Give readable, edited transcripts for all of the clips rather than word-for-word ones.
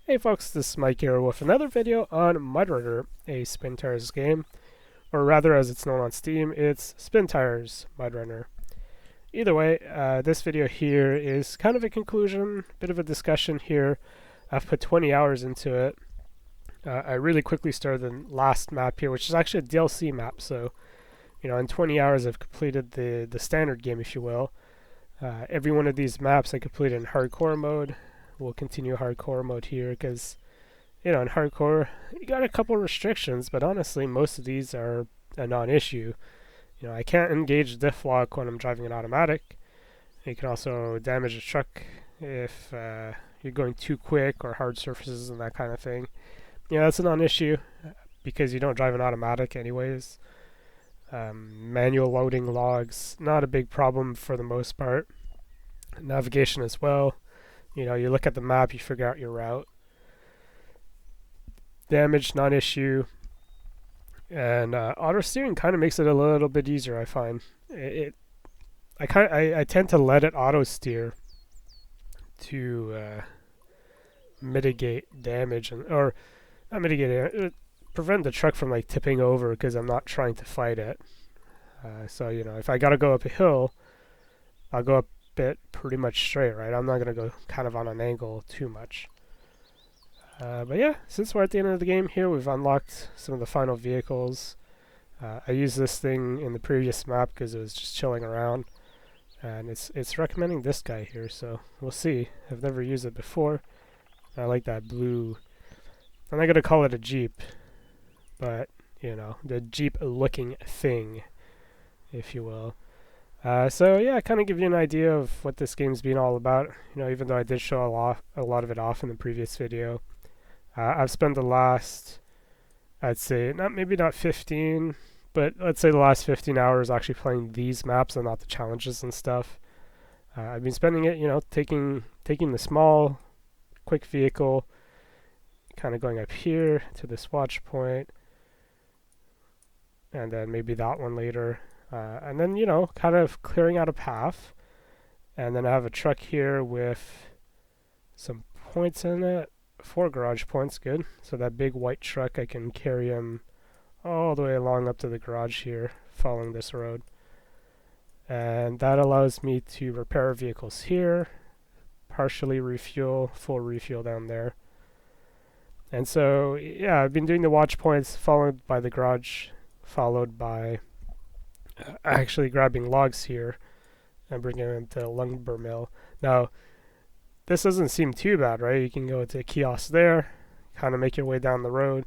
Hey folks, this is Mike here with another video on MudRunner, a Spintires game, or rather as it's known on Steam, it's Spintires MudRunner. Either way, this video here is kind of a conclusion, bit of a discussion here. I've put 20 hours into it. I really quickly started the last map here, which is actually a DLC map, so in 20 hours I've completed the standard game, if you will. Every one of these maps I completed in hardcore mode. We'll continue hardcore mode here because, in hardcore, you got a couple restrictions, but honestly, most of these are a non-issue. I can't engage diff lock when I'm driving an automatic. You can also damage a truck if you're going too quick or hard surfaces and that kind of thing. That's a non-issue because you don't drive an automatic anyways. Manual loading logs, not a big problem for the most part. Navigation as well. You look at the map, you figure out your route. Damage, non-issue. And auto steering kind of makes it a little bit easier, I find. I tend to let it auto steer to mitigate damage or not mitigate it, prevent the truck from like tipping over because I'm not trying to fight it. So if I gotta go up a hill, I'll go up it pretty much straight, right? I'm not gonna go kind of on an angle too much. But yeah, since we're at the end of the game here, we've unlocked some of the final vehicles. I used this thing in the previous map because it was just chilling around, and it's recommending this guy here, so we'll see. I've never used it before. I like that blue. I'm not gonna call it a Jeep, but the Jeep looking thing, if you will. So yeah, kind of give you an idea of what this game's been all about. Even though I did show a lot of it off in the previous video, I've spent the last, I'd say maybe not 15, but let's say the last 15 hours actually playing these maps and not the challenges and stuff. I've been spending it, taking the small, quick vehicle, kind of going up here to this watch point, and then maybe that one later. And then, kind of clearing out a path. And then I have a truck here with some points in it. 4 garage points, good. So that big white truck, I can carry him all the way along up to the garage here, following this road. And that allows me to repair vehicles here, partially refuel, full refuel down there. And so, yeah, I've been doing the watch points, followed by the garage, followed by actually grabbing logs here and bringing them to the lumber mill. Now, this doesn't seem too bad, right? You can go to a kiosk there, kind of make your way down the road,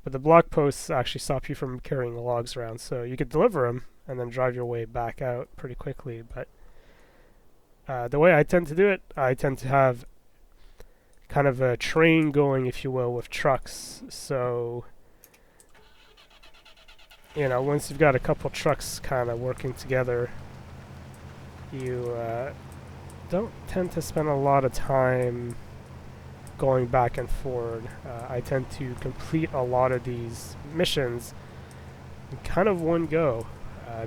but the block posts actually stop you from carrying the logs around, so you could deliver them and then drive your way back out pretty quickly. But the way I tend to do it, I tend to have kind of a train going, if you will, with trucks. So once you've got a couple trucks kind of working together, you don't tend to spend a lot of time going back and forward. I tend to complete a lot of these missions in kind of one go,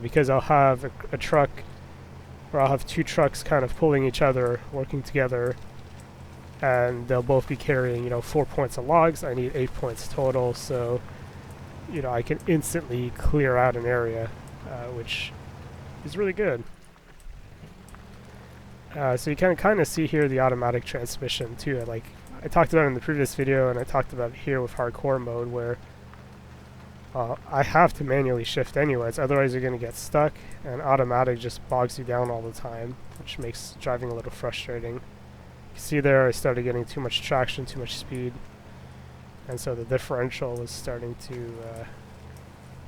because I'll have a truck, or I'll have 2 trucks kind of pulling each other, working together, and they'll both be carrying, 4 points of logs. I need 8 points total, so I can instantly clear out an area, which is really good. So you can kind of see here the automatic transmission too. I talked about it in the previous video, and I talked about it here with hardcore mode, where I have to manually shift anyways, otherwise you're going to get stuck, and automatic just bogs you down all the time, which makes driving a little frustrating. You see there, I started getting too much traction, too much speed. And so the differential was starting to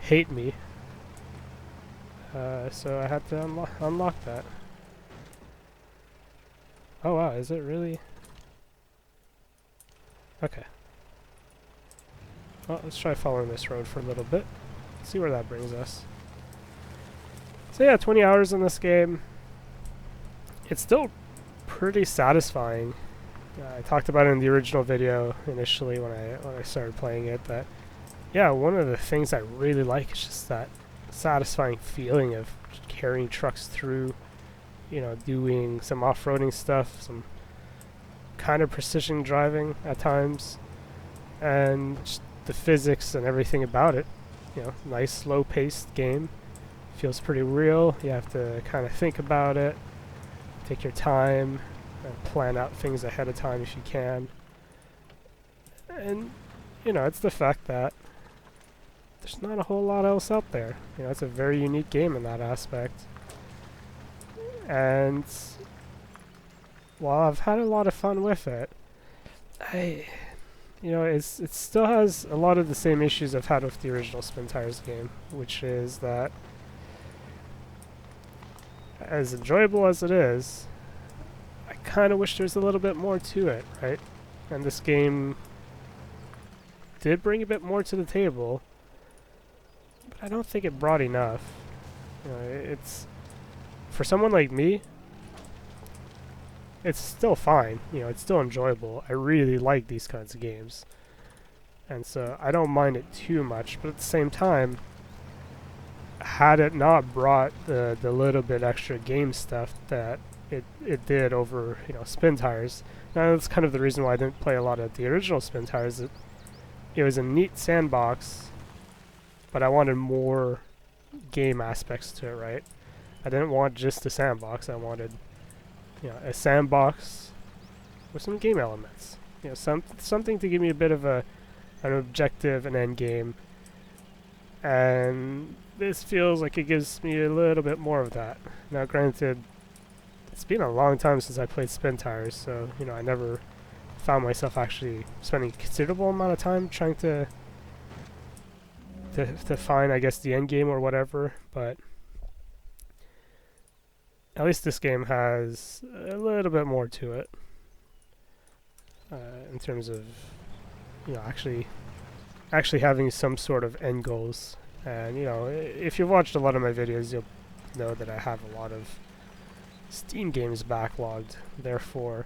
hate me. So I had to unlock that. Oh wow, is it really? Okay. Well, let's try following this road for a little bit. See where that brings us. So yeah, 20 hours in this game. It's still pretty satisfying. I talked about it in the original video initially when I started playing it, but yeah, one of the things I really like is just that satisfying feeling of carrying trucks through, doing some off-roading stuff, some kind of precision driving at times, and just the physics and everything about it. You know, nice slow-paced game. Feels pretty real. You have to kind of think about it, take your time, and plan out things ahead of time if you can. And you know, it's the fact that there's not a whole lot else out there. You know, it's a very unique game in that aspect. And while I've had a lot of fun with it, you know, it still has a lot of the same issues I've had with the original Spintires game, which is that as enjoyable as it is, I kind of wish there's a little bit more to it, right? And this game did bring a bit more to the table, but I don't think it brought enough. You know, it's for someone like me, it's still fine. You know, it's still enjoyable. I really like these kinds of games, and so I don't mind it too much. But at the same time, had it not brought the little bit extra game stuff that it did over, you know, Spintires, now that's kind of the reason why I didn't play a lot of the original Spintires. It was a neat sandbox, but I wanted more game aspects to it, right? I didn't want just a sandbox. I wanted, you know, a sandbox with some game elements. You know, something to give me a bit of an objective, an end game. And this feels like it gives me a little bit more of that. Now, granted, it's been a long time since I played Spintires, so, you know, I never found myself actually spending a considerable amount of time trying to find, I guess, the end game or whatever, but at least this game has a little bit more to it in terms of, you know, actually having some sort of end goals. And, you know, if you've watched a lot of my videos, you'll know that I have a lot of Steam games backlogged. Therefore,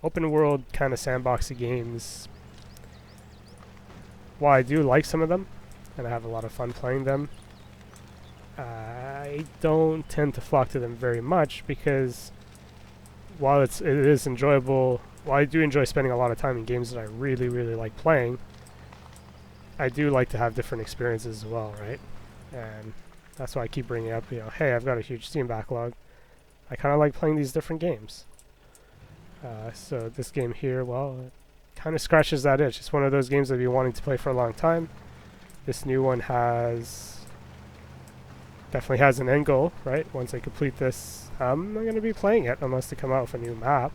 open world kind of sandboxy games, while I do like some of them and I have a lot of fun playing them, I don't tend to flock to them very much, because while it is enjoyable, while I do enjoy spending a lot of time in games that I really, really like playing, I do like to have different experiences as well, right? And that's why I keep bringing up, you know, hey, I've got a huge Steam backlog. I kind of like playing these different games. So this game here, well, it kind of scratches that itch. It's one of those games I've been wanting to play for a long time. This new one definitely has an end goal, right? Once I complete this, I'm not going to be playing it unless they come out with a new map.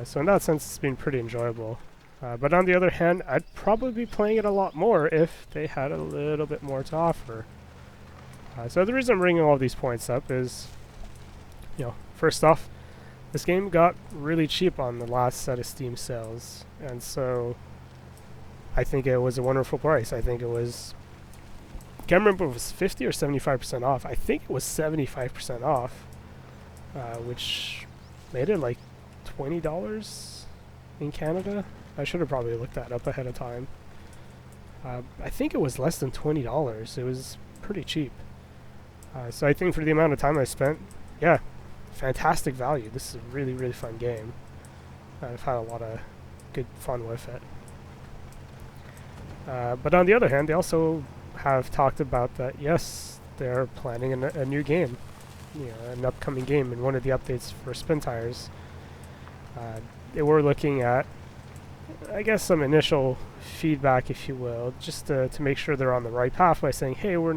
So in that sense, it's been pretty enjoyable. But on the other hand, I'd probably be playing it a lot more if they had a little bit more to offer. So the reason I'm bringing all these points up is, you know, first off, this game got really cheap on the last set of Steam sales, and so I think it was a wonderful price. I think it was, I can't remember if it was 50 or 75% off. I think it was 75% off, which made it like $20 in Canada. I should have probably looked that up ahead of time. I think it was less than $20. It was pretty cheap. So I think for the amount of time I spent, yeah, fantastic value. This is a really, really fun game. I've had a lot of good fun with it. But on the other hand, they also have talked about that, yes, they're planning a new game, you know, an upcoming game. In one of the updates for Spintires, they were looking at, I guess, some initial feedback, if you will, just to make sure they're on the right path by saying, hey, we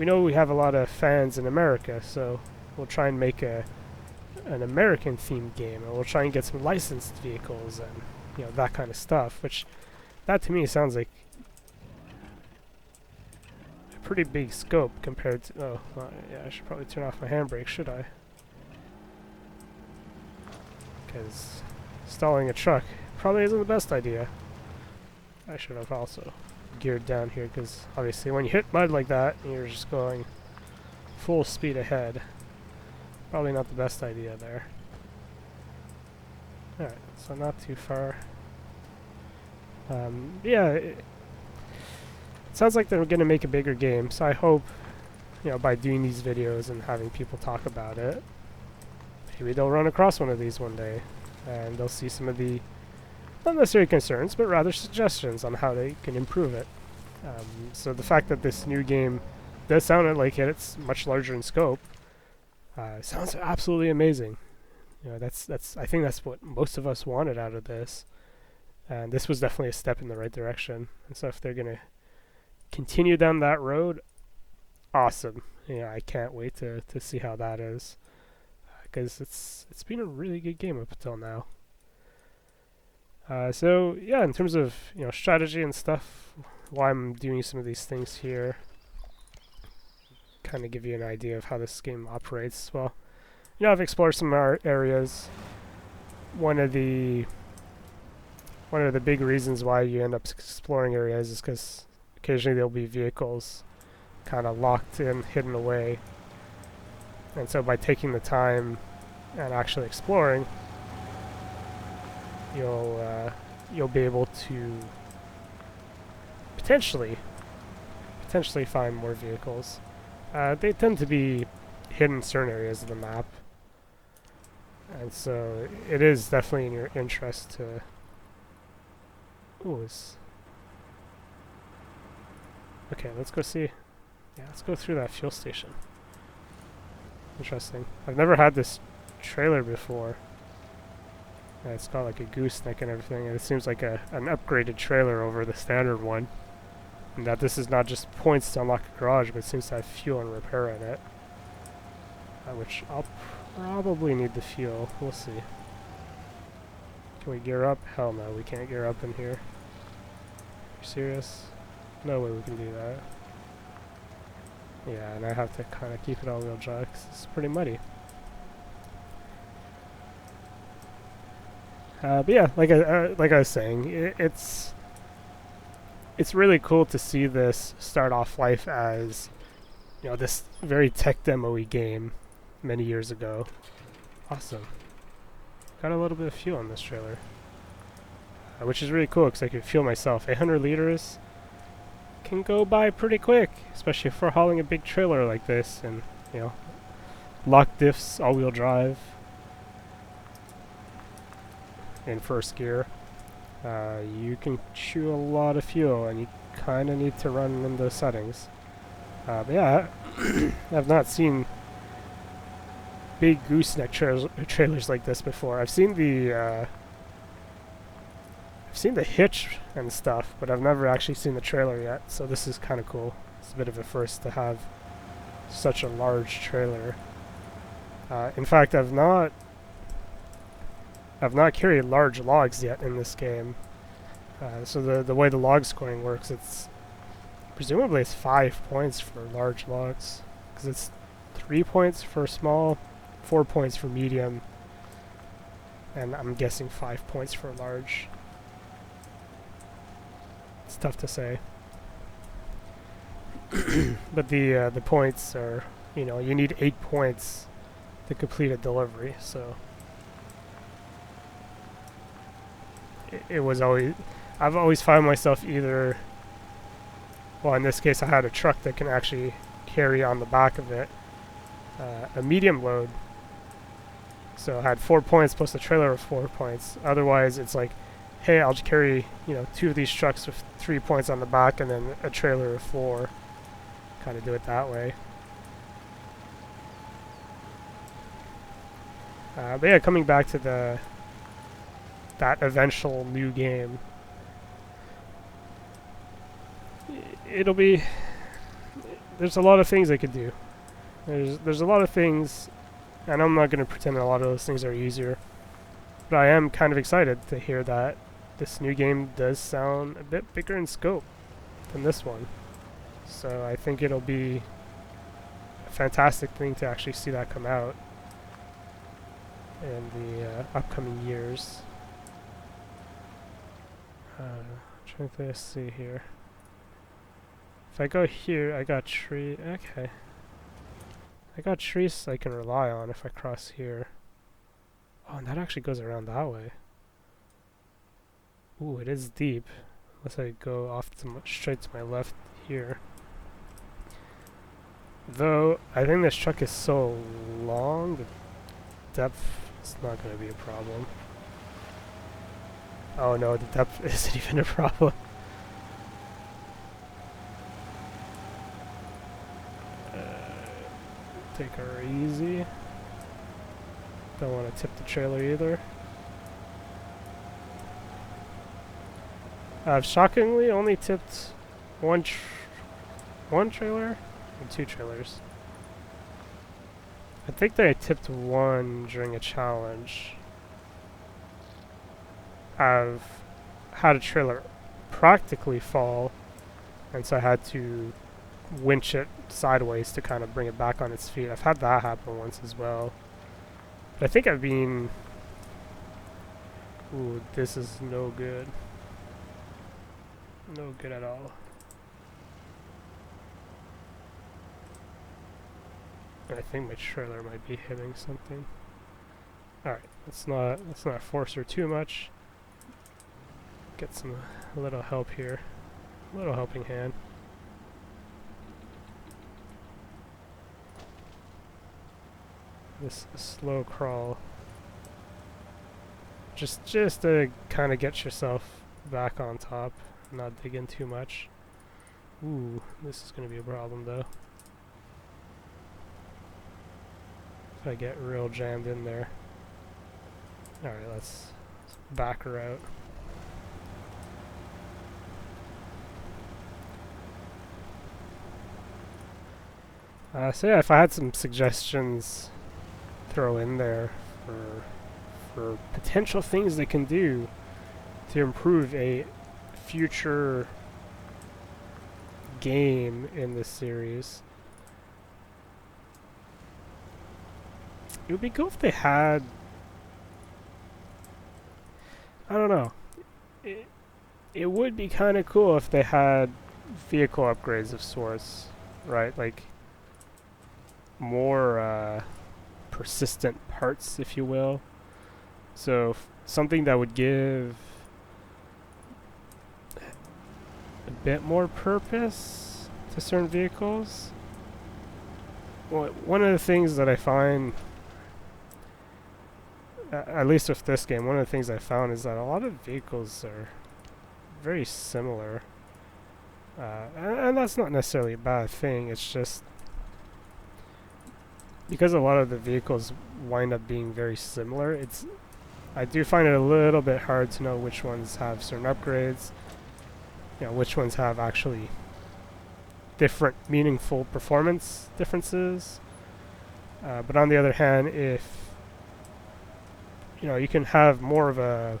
know we have a lot of fans in America, so we'll try and make an American themed game, and we'll try and get some licensed vehicles and, you know, that kind of stuff, which that to me sounds like a pretty big scope compared to, yeah, I should probably turn off my handbrake, should I? Because stalling a truck probably isn't the best idea. I should have also geared down here, because obviously when you hit mud like that and you're just going full speed ahead, probably not the best idea there. Alright, so not too far. Yeah, it sounds like they're going to make a bigger game, so I hope, you know, by doing these videos and having people talk about it, maybe they'll run across one of these one day, and they'll see some of the, not necessarily concerns, but rather suggestions on how they can improve it. So the fact that this new game does sound like it's much larger in scope sounds absolutely amazing. You know, I think that's what most of us wanted out of this, and this was definitely a step in the right direction. And so if they're gonna continue down that road, awesome. Yeah, I can't wait to see how that is, because it's been a really good game up until now. So yeah, in terms of strategy and stuff, why I'm doing some of these things here, kind of give you an idea of how this game operates. Well, I've explored some areas. One of the big reasons why you end up exploring areas is because occasionally there'll be vehicles kind of locked in, hidden away. And so by taking the time and actually exploring, you'll be able to potentially find more vehicles. They tend to be hidden in certain areas of the map, and so it is definitely in your interest to. Okay, let's go see. Yeah, let's go through that fuel station. Interesting. I've never had this trailer before. It's got like a gooseneck and everything, and it seems like an upgraded trailer over the standard one. And that this is not just points to unlock a garage, but it seems to have fuel and repair in it. Which I'll probably need the fuel. We'll see. Can we gear up? Hell no, we can't gear up in here. You serious? No way we can do that. Yeah, and I have to kind of keep it all-wheel drive because it's pretty muddy. But yeah, like I was saying, it's really cool to see this start off life as this very tech demo-y game many years ago. Awesome. Got a little bit of fuel on this trailer, which is really cool because I can fuel myself. 800 liters can go by pretty quick, especially if we're hauling a big trailer like this, and lock diffs, all-wheel drive, in first gear. You can chew a lot of fuel, and you kind of need to run in those settings. But yeah, I've not seen big gooseneck trailers like this before. I've seen the hitch and stuff, but I've never actually seen the trailer yet. So this is kind of cool. It's a bit of a first to have such a large trailer. In fact, I've not carried large logs yet in this game. So the way the log scoring works, presumably it's 5 points for large logs, because it's 3 points for small, 4 points for medium, and I'm guessing 5 points for large. It's tough to say. But the points are, you need 8 points to complete a delivery, so I've always found myself either, well, in this case I had a truck that can actually carry on the back of it a medium load, so I had 4 points plus the trailer of 4 points. Otherwise it's like, hey, I'll just carry 2 of these trucks with 3 points on the back and then a trailer of 4, kind of do it that way. But yeah, coming back to that eventual new game, there's a lot of things I could do. There's a lot of things, and I'm not going to pretend a lot of those things are easier, but I am kind of excited to hear that this new game does sound a bit bigger in scope than this one. So I think it'll be a fantastic thing to actually see that come out in the upcoming years. Trying to see here. If I go here, I got tree. Okay. I got trees I can rely on if I cross here. Oh, and that actually goes around that way. Ooh, it is deep. Unless I go off straight to my left here. Though, I think this truck is so long that depth is not going to be a problem. Oh no, the depth isn't even a problem. Take her easy. Don't want to tip the trailer either. I've shockingly only tipped one trailer and 2 trailers. I think that I tipped 1 during a challenge. I've had a trailer practically fall, and so I had to winch it sideways to kind of bring it back on its feet. I've had that happen once as well. But I think I've been... Ooh, this is no good. No good at all. I think my trailer might be hitting something. Alright, let's not force her too much. Get a little help here. A little helping hand. This slow crawl. Just to kind of get yourself back on top. Not dig in too much. Ooh, this is going to be a problem though. If I get real jammed in there. Alright, let's back her out. So yeah, if I had some suggestions throw in there for potential things they can do to improve a future game in this series, it would be cool if they had, I don't know, it would be kind of cool if they had vehicle upgrades of sorts, right? Like more persistent parts, if you will. So something that would give a bit more purpose to certain vehicles. Well, one of the things that I find, at least with this game, one of the things I found is that a lot of vehicles are very similar. And that's not necessarily a bad thing, it's just because a lot of the vehicles wind up being very similar, I do find it a little bit hard to know which ones have certain upgrades, you know, which ones have actually different meaningful performance differences. But on the other hand, if you know, you can have more of a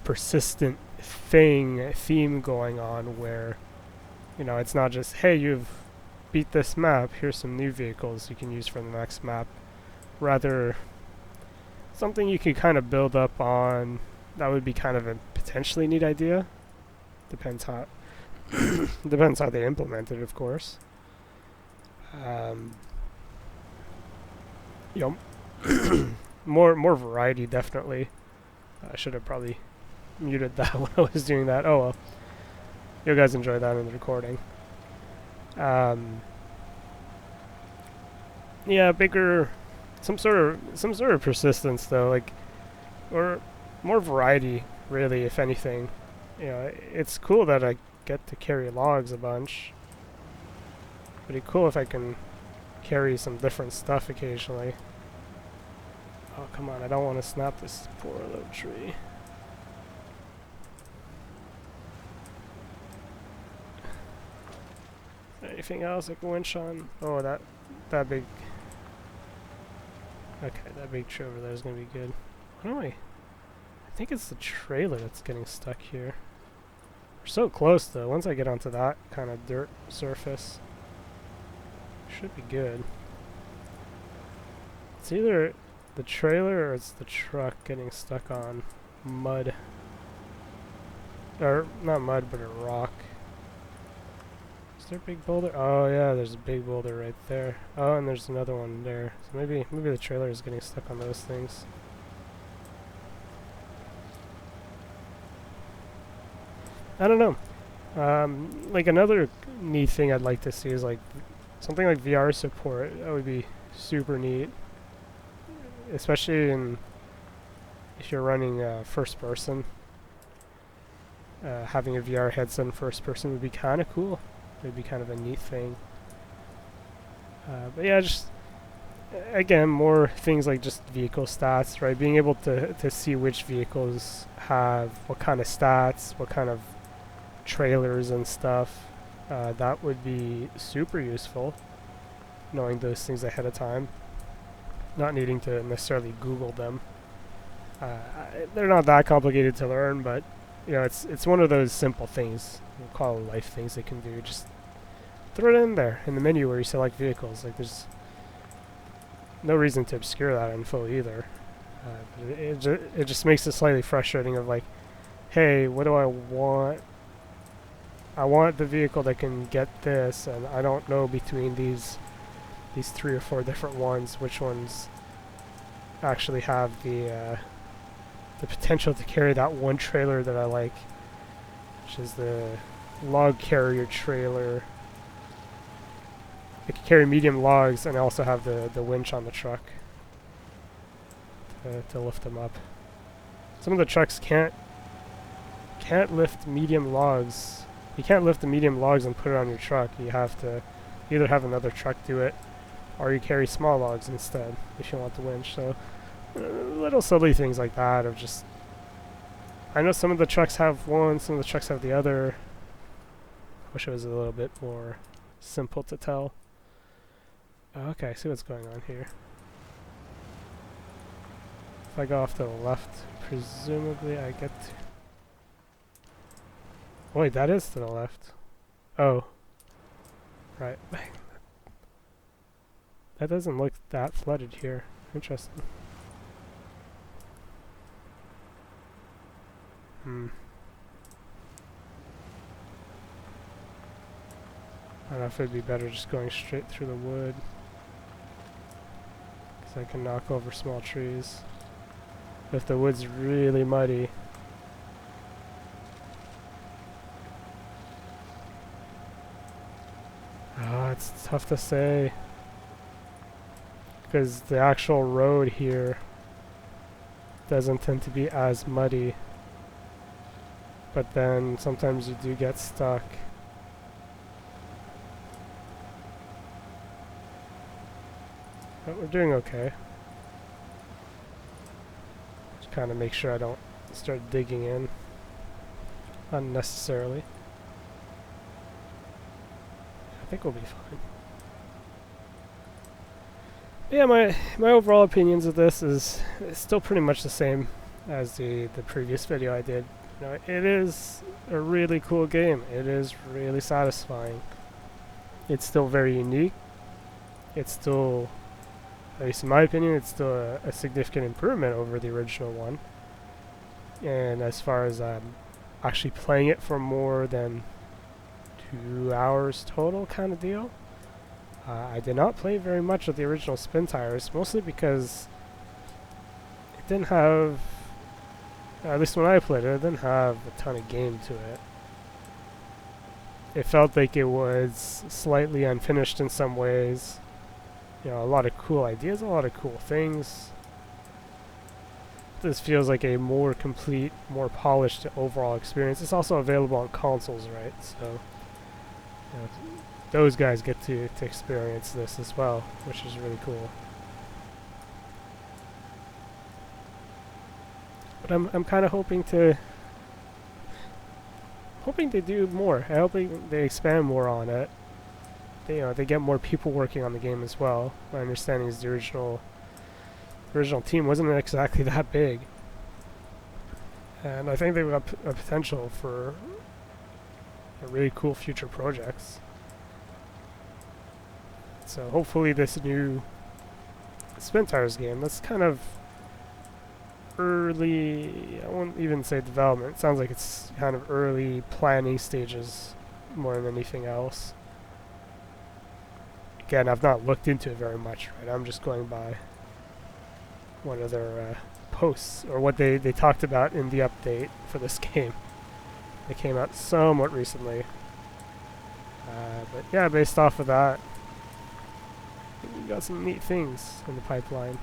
persistent theme going on where, you know, it's not just, hey, you've beat this map, here's some new vehicles you can use for the next map. Rather, something you can kind of build up on. That would be kind of a potentially neat idea. Depends how depends how they implement it, of course. You know, more variety, definitely. I should have probably muted that when I was doing that. Oh well. You guys enjoy that in the recording. Yeah, bigger, some sort of persistence though, like, or more variety, really, if anything. You know, it's cool that I get to carry logs a bunch. Pretty cool if I can carry some different stuff occasionally. Oh, come on, I don't want to snap this poor little tree. Anything else I can winch on? Oh, that big... Okay, that big tree over there is going to be good. What am I think it's the trailer that's getting stuck here. We're so close, though. Once I get onto that kind of dirt surface, should be good. It's either the trailer or it's the truck getting stuck on mud. Or, not mud, but a rock. Is there a big boulder? Oh yeah, there's a big boulder right there. Oh, and there's another one there. So maybe the trailer is getting stuck on those things. I don't know. Like another neat thing I'd like to see is like something like VR support. That would be super neat. especially if you're running first person. Having a VR headset in first person would be kind of cool. It would be kind of a neat thing. But yeah, just again, more things like just vehicle stats, right? Being able to see which vehicles have what kind of stats, what kind of trailers and stuff. That would be super useful, knowing those things ahead of time. Not needing to necessarily Google them. They're not that complicated to learn, but you know, it's one of those simple things, we'll call it life things they can do. Just throw it in there in the menu where you select vehicles. Like, there's no reason to obscure that info either. It just makes it slightly frustrating of like, hey, what do I want? I want the vehicle that can get this, and I don't know between these 3 or 4 different ones which ones actually have the potential to carry that one trailer that I like, which is the log carrier trailer. It can carry medium logs and also have the winch on the truck to lift them up. Some of the trucks can't lift medium logs. You can't lift the medium logs and put it on your truck. You have to either have another truck do it, or you carry small logs instead if you want the winch. So little silly things like that of just, I know some of the trucks have one, some of the trucks have the other. Wish it was a little bit more simple to tell. Okay, I see what's going on here. If I go off to the left, presumably I get to... Wait, that is to the left. Oh. Right. That doesn't look that flooded here. Interesting. I don't know if it'd be better just going straight through the wood, because I can knock over small trees. If the wood's really muddy, it's tough to say, because the actual road here doesn't tend to be as muddy, but then sometimes you do get stuck. But we're doing okay. Just kind of make sure I don't start digging in unnecessarily. I think we'll be fine. Yeah, my overall opinions of this is still pretty much the same as the previous video I did. You know, it is a really cool game. It is really satisfying. It's still very unique. It's still, at least in my opinion, it's still a significant improvement over the original one. And as far as actually playing it for more than 2 hours total kind of deal, I did not play very much of the original Spintires, mostly because it didn't have, at least when I played it, it didn't have a ton of game to it. It felt like it was slightly unfinished in some ways. You know, a lot of cool ideas, a lot of cool things. This feels like a more complete, more polished overall experience. It's also available on consoles, right? So, you know, those guys get to experience this as well, which is really cool. But I'm kind of hoping to do more. I'm hoping they expand more on it. They get more people working on the game as well. My understanding is the original team wasn't exactly that big, and I think they've got a potential for really cool future projects. So hopefully this new Spintires game, that's kind of early, I won't even say development, it sounds like it's kind of early planning stages more than anything else. Again, I've not looked into it very much, right? I'm just going by one of their posts, or what they talked about in the update for this game. They came out somewhat recently. But yeah, based off of that, we got some neat things in the pipeline.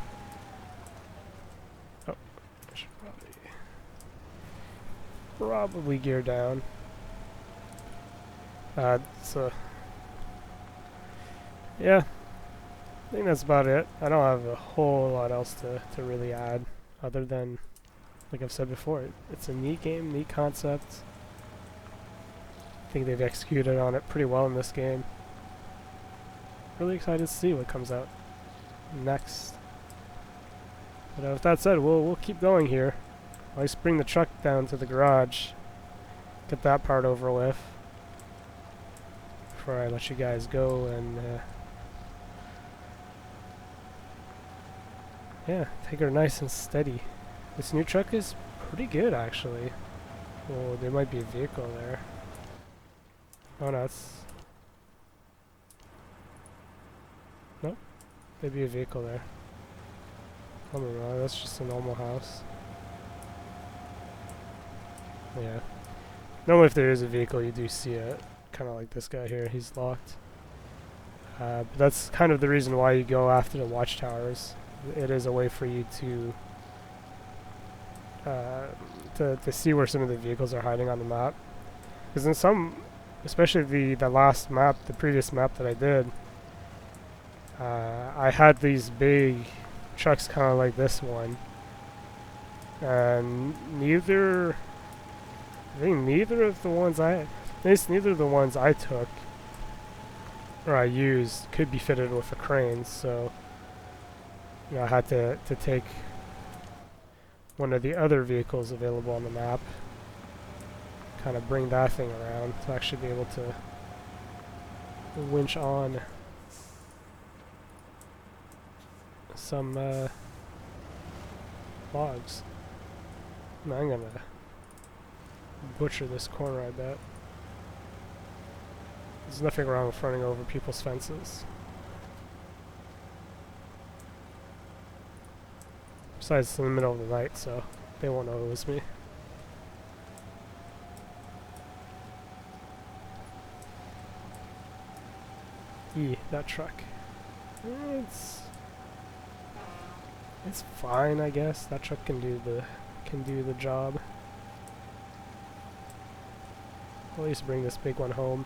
probably gear down. So yeah, I think that's about it. I don't have a whole lot else to really add, other than, like I've said before, it's a neat game, neat concept. I think they've executed on it pretty well in this game. Really excited to see what comes out next. But with that said, we'll keep going here. I'll just bring the truck down to the garage, get that part over with before I let you guys go, and yeah, take her nice and steady. This new truck is pretty good, actually. Oh, there might be a vehicle there. Oh no, it's... Nope. Maybe a vehicle there. I don't know, that's just a normal house. Yeah. Normally if there is a vehicle you do see it. Kind of like this guy here, he's locked. But that's kind of the reason why you go after the watchtowers. It is a way for you to see where some of the vehicles are hiding on the map. Because in some, especially the last map, the previous map that I did, I had these big trucks kind of like this one, and neither of the ones at least neither of the ones I took or I used could be fitted with a crane, so you know, I had to take one of the other vehicles available on the map, kind of bring that thing around to actually be able to winch on some logs. No, I'm gonna butcher this corner, I bet. There's nothing wrong with running over people's fences. Besides, it's in the middle of the night, so they won't know it was me. That truck. It's fine, I guess. That truck can do the job. At least bring this big one home.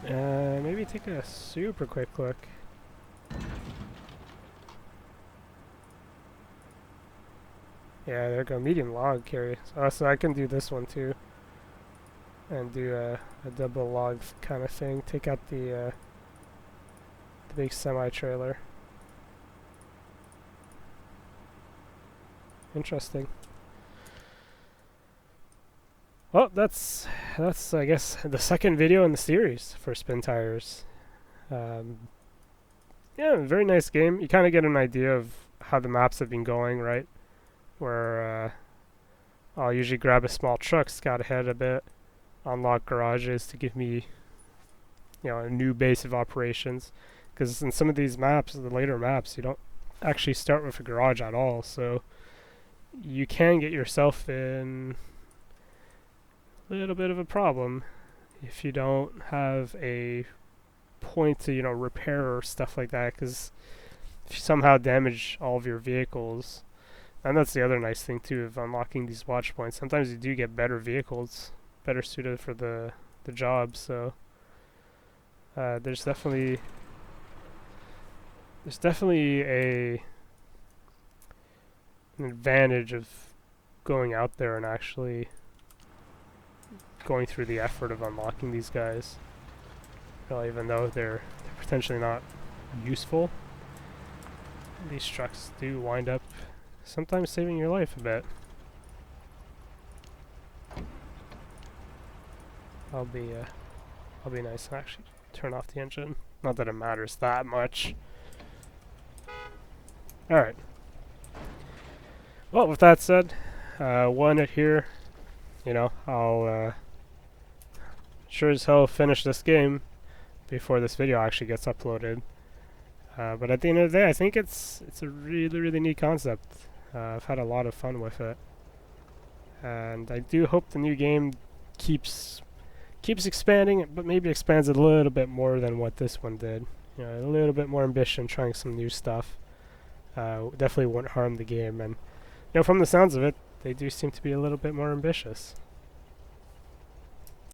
Maybe take a super quick look. Yeah, there we go. Medium log carry. So I can do this one too. And do a double log kind of thing. Take out the big semi-trailer. Interesting. Well, that's I guess the second video in the series for Spintires. Yeah, very nice game. You kind of get an idea of how the maps have been going, right? Where I'll usually grab a small truck, scout ahead a bit, unlock garages to give me, you know, a new base of operations. Because in some of these maps, the later maps, you don't actually start with a garage at all, so you can get yourself in a little bit of a problem if you don't have a point to, you know, repair or stuff like that, because if you somehow damage all of your vehicles, and that's the other nice thing too of unlocking these watch points, sometimes you do get better vehicles, better suited for the job, so there's definitely an advantage of going out there and actually going through the effort of unlocking these guys. Well, even though they're potentially not useful, these trucks do wind up sometimes saving your life a bit. I'll be nice and actually turn off the engine. Not that it matters that much. Alright. Well, with that said, we'll end it here. You know, I'll sure as hell finish this game before this video actually gets uploaded. But at the end of the day, I think it's a really, really neat concept. I've had a lot of fun with it. And I do hope the new game keeps expanding, but maybe expands it a little bit more than what this one did. You know, a little bit more ambition, trying some new stuff. Definitely won't harm the game. And you know, from the sounds of it, they do seem to be a little bit more ambitious.